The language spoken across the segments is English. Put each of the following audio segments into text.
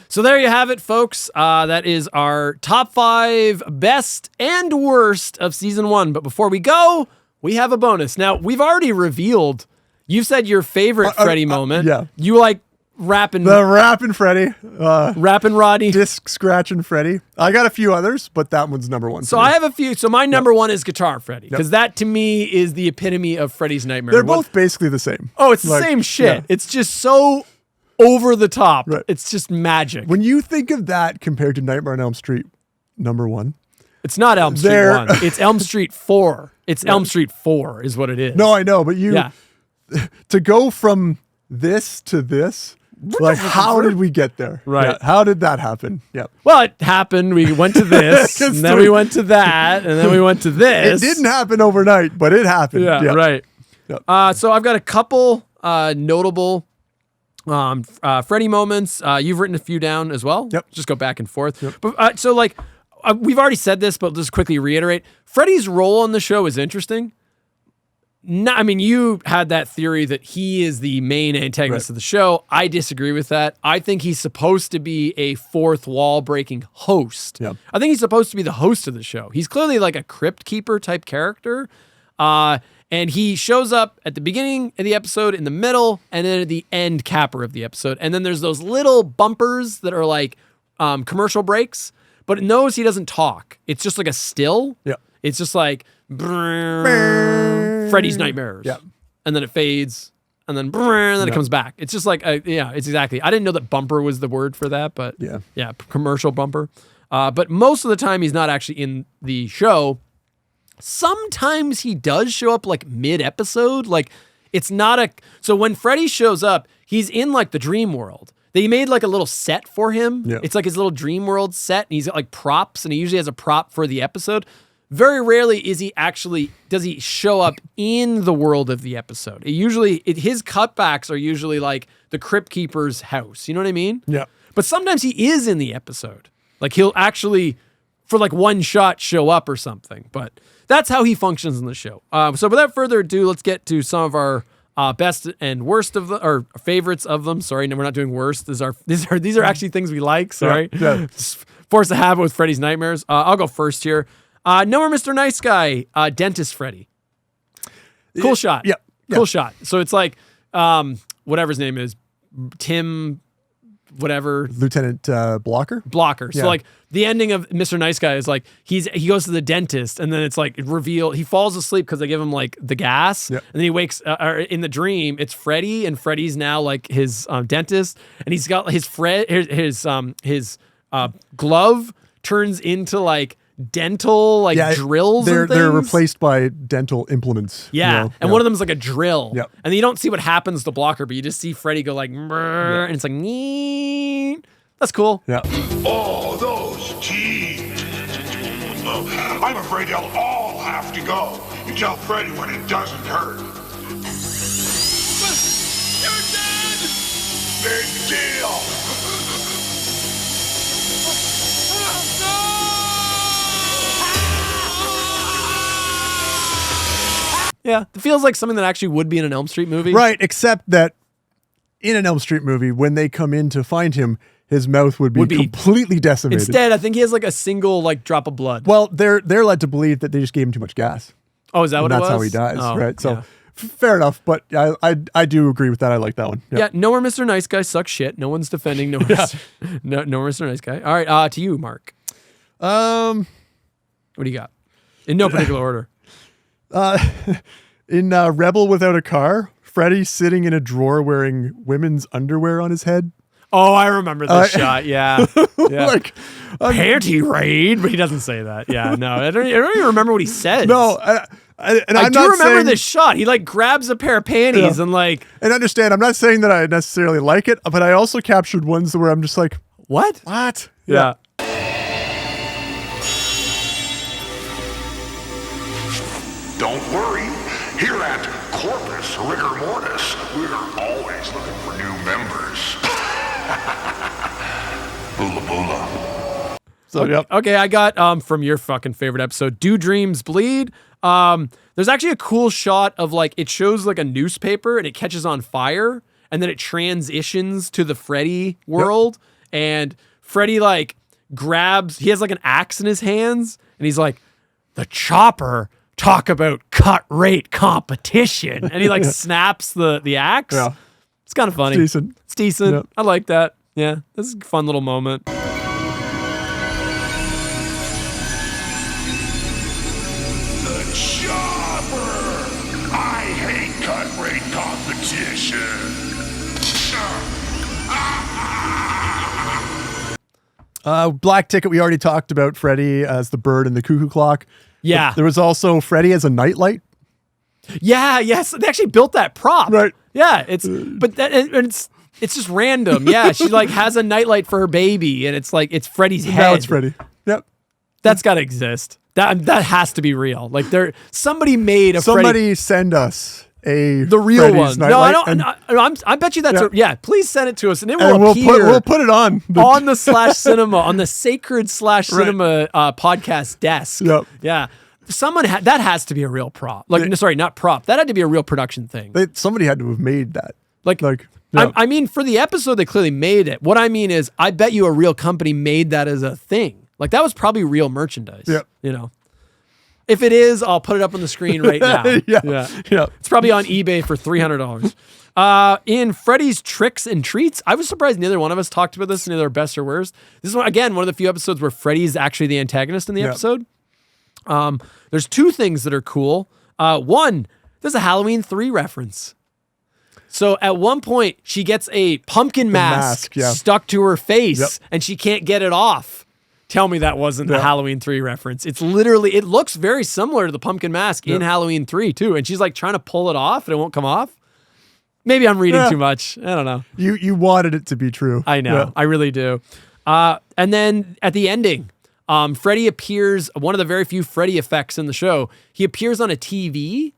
So there you have it, folks. That is our top 5 best and worst of season 1. But before we go, we have a bonus. Now, we've already revealed, you said your favorite Freddy moment. Yeah. You like rapping. The rapping Freddy. Rapping Rodney. Disc scratching Freddy. I got a few others, but that one's number 1. So I have a few. So my number 1 is Guitar Freddy, because that to me is the epitome of Freddy's nightmare. They're both basically the same. Oh, it's the same shit. Yeah. It's just so over the top. Right. It's just magic. When you think of that compared to Nightmare on Elm Street, number 1. It's not Elm Street 1. It's Elm Street 4. It's Elm Street 4 is what it is. No, I know, but to go from this to this, like, how did we get there? Right. Yeah, how did that happen? Yep. Well, it happened. We went to this, and then we went to that, and then we went to this. It didn't happen overnight, but it happened. Yeah, Yep. right. Yep. So I've got a couple notable Freddy moments. You've written a few down as well. Yep. Just go back and forth. Yep. But so like we've already said this, but just quickly reiterate. Freddy's role on the show is interesting. I mean, you had that theory that he is the main antagonist of the show. I disagree with that. I think he's supposed to be a fourth wall breaking host. Yep. I think he's supposed to be the host of the show. He's clearly like a crypt keeper type character. And he shows up at the beginning of the episode, in the middle, and then at the end capper of the episode. And then there's those little bumpers that are like commercial breaks, but it knows he doesn't talk. It's just like a still. Yeah. It's just like Freddy's Nightmares. Yeah. And then it fades, and then it comes back. It's just like, it's exactly. I didn't know that bumper was the word for that, but yeah, commercial bumper. But most of the time he's not actually in the show. Sometimes he does show up like mid-episode. Like, it's not so when Freddy shows up, he's in like the dream world. They made like a little set for him. Yeah. It's like his little dream world set, and he's got like props, and he usually has a prop for the episode. Very rarely does he show up in the world of the episode. His cutbacks are usually like the Crypt Keeper's house. You know what I mean? Yeah. But sometimes he is in the episode. Like, he'll actually, for like one shot, show up or something. But that's how he functions in the show. So without further ado, let's get to some of our best and worst of or favorites of them. Sorry, no, we're not doing worst. These are actually things we like. Sorry. Yeah. Force of habit with Freddy's Nightmares. I'll go first here. No More Mr. Nice Guy, Dentist Freddy. Cool shot. Yeah. Cool shot. So it's like, whatever his name is, Tim, whatever. Lieutenant Blocker. So like the ending of Mr. Nice Guy is like, he goes to the dentist, and then it's like he falls asleep because they give him like the gas. Yep. And then he wakes, or in the dream, it's Freddy, and Freddy's now like his dentist, and he's got his glove turns into like dental drills. They're replaced by dental implements. Yeah, and one of them is like a drill. Yep. And you don't see what happens to Blocker, but you just see Freddy go like, and it's like, nee. That's cool. Yeah. Oh, those teeth. I'm afraid they'll all have to go. You tell Freddy when it doesn't hurt. You're dead! Big deal! Yeah, it feels like something that actually would be in an Elm Street movie. Right, except that in an Elm Street movie, when they come in to find him, his mouth would be completely decimated. Instead, I think he has like a single like drop of blood. Well, they're led to believe that they just gave him too much gas. Oh, is that what it was? That's how he dies, Oh, right? So yeah. fair enough, but I do agree with that. I like that one. Yeah, No More Mr. Nice Guy sucks shit. No one's defending No More Mr. Nice Guy. All right, to you, Mark. What do you got? In no particular order. In Rebel Without a Car, Freddy sitting in a drawer wearing women's underwear on his head. Oh, I remember this shot. Yeah. Like, panty raid, but he doesn't say that. Yeah, no, I don't even remember what he says. No, I do remember this shot. He like grabs a pair of panties and like. And understand, I'm not saying that I necessarily like it, but I also captured ones where I'm just like, what? What? Yeah. Don't worry. Here at Corpus Rigor Mortis, we're always looking for new members. Boola boola. So, yep. Okay, I got from your fucking favorite episode, Do Dreams Bleed? There's actually a cool shot of like, it shows like a newspaper and it catches on fire, and then it transitions to the Freddy world. and Freddy like grabs, he has like an axe in his hands, and he's like, the chopper, talk about cut rate competition. And he like snaps the axe. Yeah. It's kind of funny. It's decent. It's decent. Yep. I like that. Yeah, this is a fun little moment. The chopper! I hate cut rate competition. Black Ticket, we already talked about Freddy as the bird and the cuckoo clock. Yeah. But there was also Freddy as a nightlight. Yeah, yes. They actually built that prop. Right. Yeah, it's it's just random. Yeah, she like has a nightlight for her baby, and it's like it's Freddy's head. Now it's Freddy. Yep. That's got to exist. That has to be real. Like somebody made a Somebody send us the real Freddy's one. No, I don't. and I bet you that's Yeah. please send it to us, and it will appear. We'll put it on the /cinema on the sacred /cinema podcast desk. Yep. Yeah. Someone that has to be a real prop. Like, sorry, not prop. That had to be a real production thing. Somebody had to have made that. Yeah. I mean, for the episode, they clearly made it. What I mean is, I bet you a real company made that as a thing. Like, that was probably real merchandise. Yeah. You know, if it is, I'll put it up on the screen right now. Yeah. It's probably on eBay for $300. In Freddy's Tricks and Treats, I was surprised neither one of us talked about this in either best or worst. This is again one of the few episodes where Freddy's actually the antagonist in the episode. There's two things that are cool. One, there's a Halloween 3 reference. So at one point, she gets a pumpkin mask stuck to her face, and she can't get it off. Tell me that wasn't a Halloween 3 reference. It's literally, it looks very similar to the pumpkin mask in Halloween 3 too. And she's like trying to pull it off, and it won't come off. Maybe I'm reading too much. I don't know. You wanted it to be true. I know. I really do. And then at the ending, Freddy appears, one of the very few Freddy effects in the show. He appears on a TV,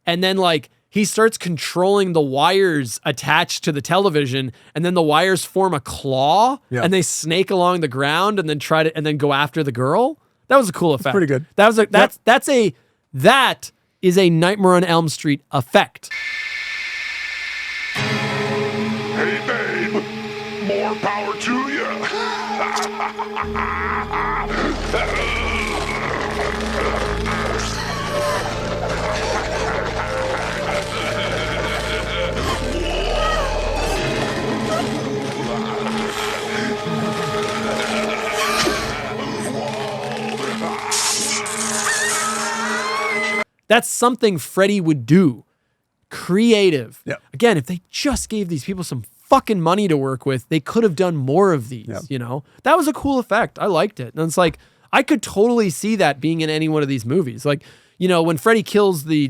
and then like he starts controlling the wires attached to the television, and then the wires form a claw, and they snake along the ground, and then and then go after the girl. That was a cool effect. Pretty good. That is a Nightmare on Elm Street effect. Hey, babe. More power to you. That's something Freddy would do. Creative. Yeah. Again, if they just gave these people some fucking money to work with, they could have done more of these, you know? That was a cool effect. I liked it. And it's like, I could totally see that being in any one of these movies. Like, you know, when Freddy kills the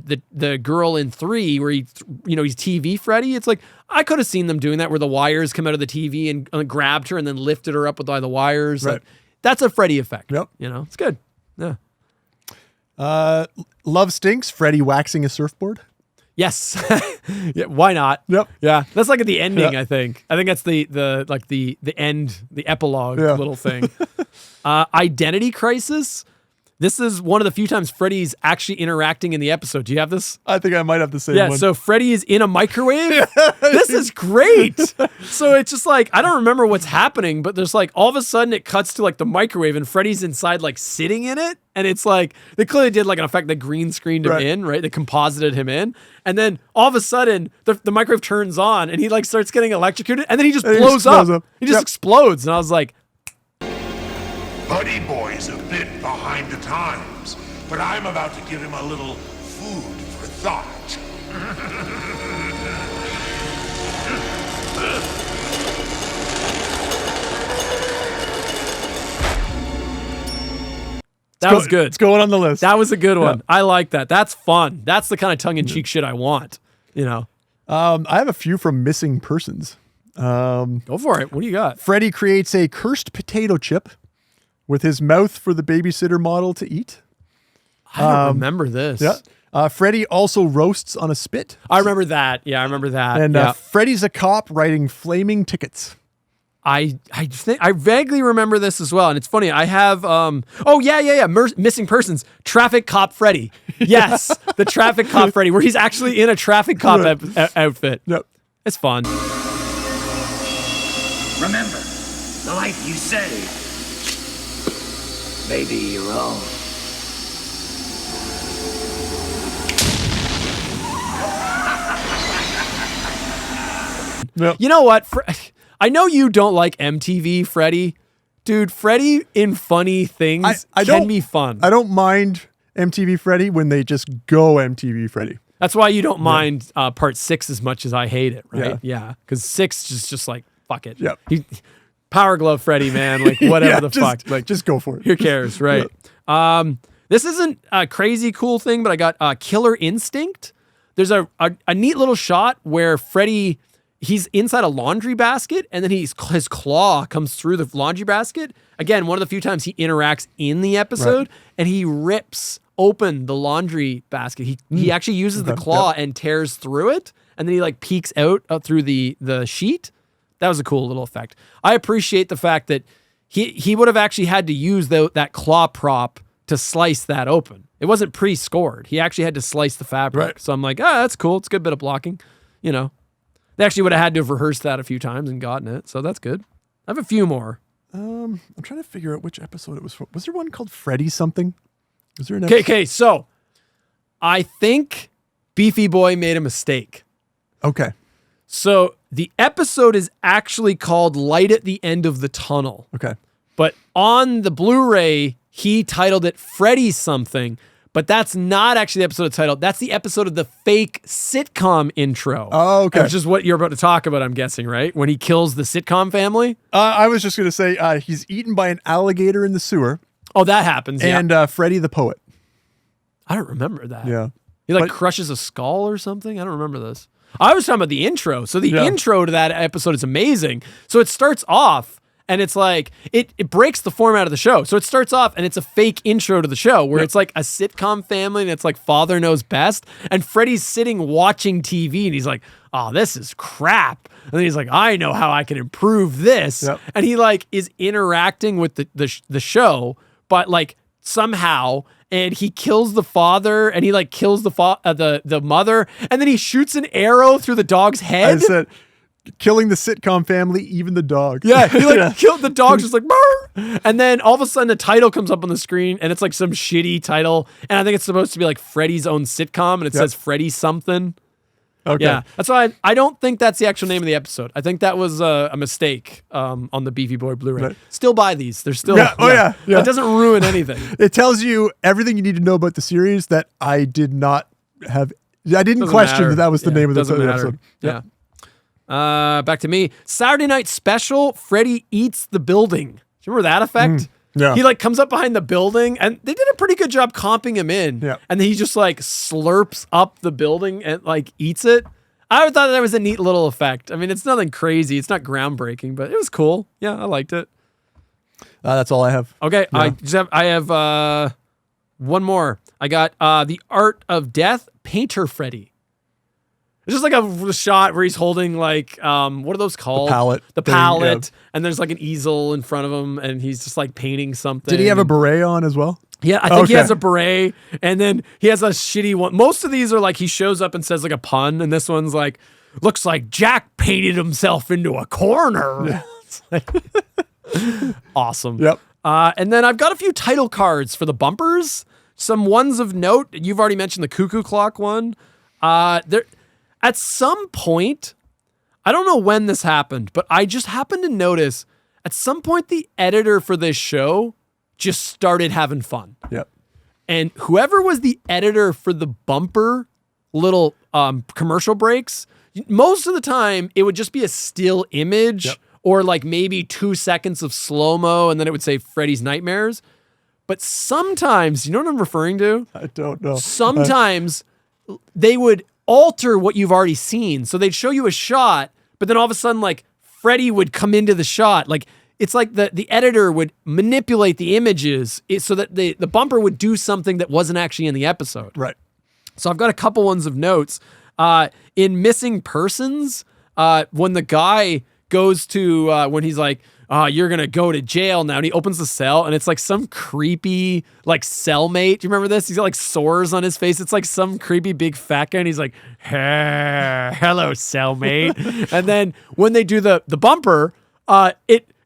girl in 3, where he's TV Freddy, it's like, I could have seen them doing that where the wires come out of the TV and grabbed her and then lifted her up with the wires. Right. Like, that's a Freddy effect. Yep. You know, it's good. Yeah. Love Stinks, Freddy waxing a surfboard. Yes. Yeah, why not? Yep. Yeah. That's like at the ending, I think. I think that's the end, the epilogue little thing. Identity Crisis. This is one of the few times Freddy's actually interacting in the episode. Do you have this? I think I might have the same one. Yeah, so Freddy is in a microwave. This is great. So it's just like, I don't remember what's happening, but there's like, all of a sudden it cuts to like the microwave and Freddy's inside like sitting in it. And it's like, they clearly did like an effect that green screened him in, right? They composited him in. And then all of a sudden the microwave turns on and he like starts getting electrocuted and then he just blows up. He just explodes. And I was like, Buddy Boy's a bit behind the times, but I'm about to give him a little food for thought. that was good. It's going on the list. That was a good one. I like that. That's fun. That's the kind of tongue-in-cheek shit I want, you know? I have a few from Missing Persons. Go for it. What do you got? Freddy creates a cursed potato chip with his mouth for the babysitter model to eat. I don't remember this. Yeah. Freddy also roasts on a spit. I remember that. Yeah, I remember that. And Freddy's a cop writing flaming tickets. I vaguely remember this as well. And it's funny. I have, Missing Persons, Traffic Cop Freddy. Yes, the Traffic Cop Freddy, where he's actually in a traffic cop outfit. Yep. It's fun. Remember, the life, you say? Maybe your own. Yep. You know what? I know you don't like MTV, Freddy. Dude, Freddy in funny things can be fun. I don't mind MTV Freddy when they just go MTV Freddy. That's why you don't mind part 6 as much as I hate it, right? Yeah. Because 6 is just like, fuck it. Yep. Power Glove Freddy, man. Like, whatever fuck. Like, just go for it. Who cares, right? Yep. This isn't a crazy cool thing, but I got Killer Instinct. There's a neat little shot where Freddy, he's inside a laundry basket, and then his claw comes through the laundry basket. Again, one of the few times he interacts in the episode, and he rips open the laundry basket. He actually uses the claw and tears through it, and then he like peeks out through the sheet. That was a cool little effect. I appreciate the fact that he would have actually had to use that claw prop to slice that open. It wasn't pre-scored. He actually had to slice the fabric. Right. So I'm like, that's cool. It's a good bit of blocking. You know, they actually would have had to have rehearsed that a few times and gotten it. So that's good. I have a few more. I'm trying to figure out which episode it was from. Was there one called Freddy something? Was there an episode? Okay, so I think Beefy Boy made a mistake. Okay. So the episode is actually called Light at the End of the Tunnel. Okay. But on the Blu-ray, he titled it Freddy something, but that's not actually the episode title. That's the episode of the fake sitcom intro. Oh, okay. Which is what you're about to talk about, I'm guessing, right? When he kills the sitcom family? I was just going to say he's eaten by an alligator in the sewer. Oh, that happens, and Freddy the Poet. I don't remember that. Yeah. He crushes a skull or something? I don't remember this. I was talking about the intro. So the intro to that episode is amazing. So it starts off, and it's like, it breaks the format of the show. So it starts off, and it's a fake intro to the show where it's like a sitcom family, and it's like Father Knows Best. And Freddy's sitting watching TV, and he's like, oh, this is crap. And then he's like, I know how I can improve this. Yep. And he like is interacting with the show, but like somehow, and he kills the father, and he like kills the mother, and then he shoots an arrow through the dog's head. I said, killing the sitcom family, even the dog. Yeah, he like killed the dog, just like, Burr! And then all of a sudden the title comes up on the screen, and it's like some shitty title, and I think it's supposed to be like Freddy's own sitcom, and it says Freddy something. Okay. Yeah, that's why I don't think that's the actual name of the episode. I think that was a mistake on the Beefy Boy Blu-ray. Right. Still buy these. They're still... Yeah. It doesn't ruin anything. It tells you everything you need to know about the series that I did not have... I didn't question that was the name of the episode. Yeah. Back to me. Saturday Night Special, Freddy Eats the Building. Do you remember that effect? Yeah. He like comes up behind the building, and they did a pretty good job comping him in. Yeah. And then he just like slurps up the building and like eats it. I thought that was a neat little effect. I mean, it's nothing crazy. It's not groundbreaking, but it was cool. Yeah, I liked it. That's all I have. Okay. Yeah. I have one more. I got The Art of Death, Painter Freddy. It's just like a shot where he's holding like, what are those called? The palette. And there's like an easel in front of him, and he's just like painting something. Did he have a beret on as well? Yeah, I think he has a beret, and then he has a shitty one. Most of these are like he shows up and says like a pun, and this one's like, looks like Jack painted himself into a corner. Yeah. It's like awesome. Yep. And then I've got a few title cards for the bumpers. Some ones of note. You've already mentioned the Cuckoo Clock one. At some point, I don't know when this happened, but I just happened to notice at some point the editor for this show just started having fun. Yep. And whoever was the editor for the bumper little commercial breaks, most of the time it would just be a still image or like maybe 2 seconds of slow-mo, and then it would say Freddy's Nightmares. But sometimes, you know what I'm referring to? I don't know. Sometimes they would alter what you've already seen. So they'd show you a shot, but then all of a sudden, like, Freddy would come into the shot. Like, it's like the editor would manipulate the images so that the bumper would do something that wasn't actually in the episode. Right. So I've got a couple ones of notes. In Missing Persons, when the guy goes to, when he's like, you're going to go to jail now. And he opens the cell, and it's like some creepy, like, cellmate. Do you remember this? He's got like sores on his face. It's like some creepy big fat guy, and he's like, hey, hello, cellmate. And then when they do the bumper,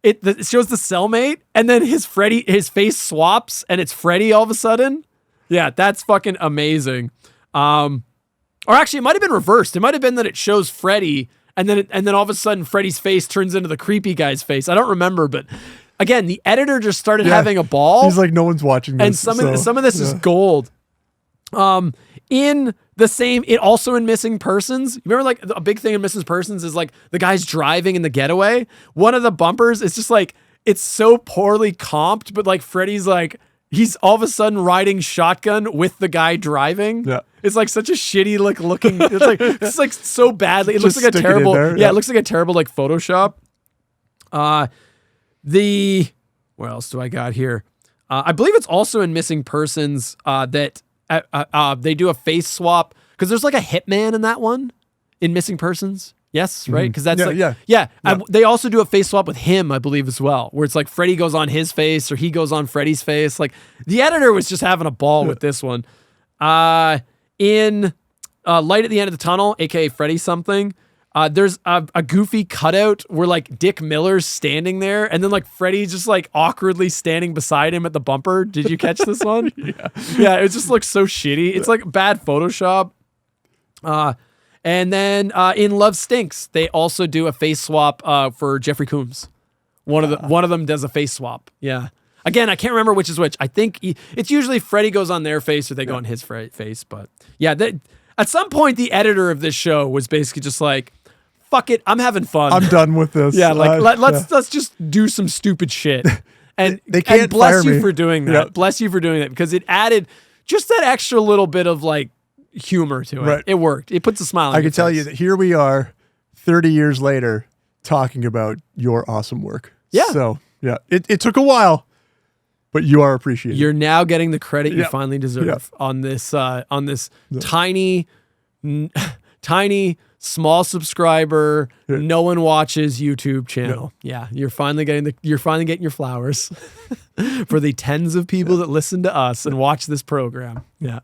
it shows the cellmate, and then his face swaps, and it's Freddy all of a sudden. Yeah, that's fucking amazing. Or actually, it might have been reversed. It might have been that it shows Freddy, and then all of a sudden, Freddy's face turns into the creepy guy's face. I don't remember, but again, the editor just started having a ball. He's like, no one's watching this. And some of this is gold. In the same, it also in Missing Persons. You remember, like, a big thing in Missing Persons is like the guy's driving in the getaway. One of the bumpers is just like, it's so poorly comped, but like Freddy's like, he's all of a sudden riding shotgun with the guy driving. Yeah. It's like such a shitty looking. It's like so badly. It looks like a terrible. It looks like a terrible like Photoshop. What else do I got here? I believe it's also in Missing Persons that they do a face swap because there's like a hitman in that one in Missing Persons. Yes, right? Because that's they also do a face swap with him, I believe, as well, where it's like Freddy goes on his face or he goes on Freddy's face. Like the editor was just having a ball with this one. In Light at the End of the Tunnel, aka Freddy something, there's a goofy cutout where like Dick Miller's standing there, and then like Freddy's just like awkwardly standing beside him at the bumper. Did you catch this one? Yeah, it just looks so shitty. It's like bad Photoshop. And then in Love Stinks, they also do a face swap for Jeffrey Combs. One of them does a face swap. Yeah. Again, I can't remember which is which. I think it's usually Freddy goes on their face or they go on his face. But yeah, at some point, the editor of this show was basically just like, fuck it, I'm having fun. I'm done with this. Yeah, like let's just do some stupid shit. And they can't and bless fire you me. for doing that. Yeah. Bless you for doing that because it added just that extra little bit of like humor to it. Right. It worked. It puts a smile on your face. I can tell you that here we are 30 years later talking about your awesome work. Yeah. So, yeah, it took a while, but you are appreciated. You're now getting the credit you finally deserve on this tiny small subscriber, no one watches YouTube channel. Yeah, you're finally getting your flowers for the tens of people that listen to us and watch this program. Yeah.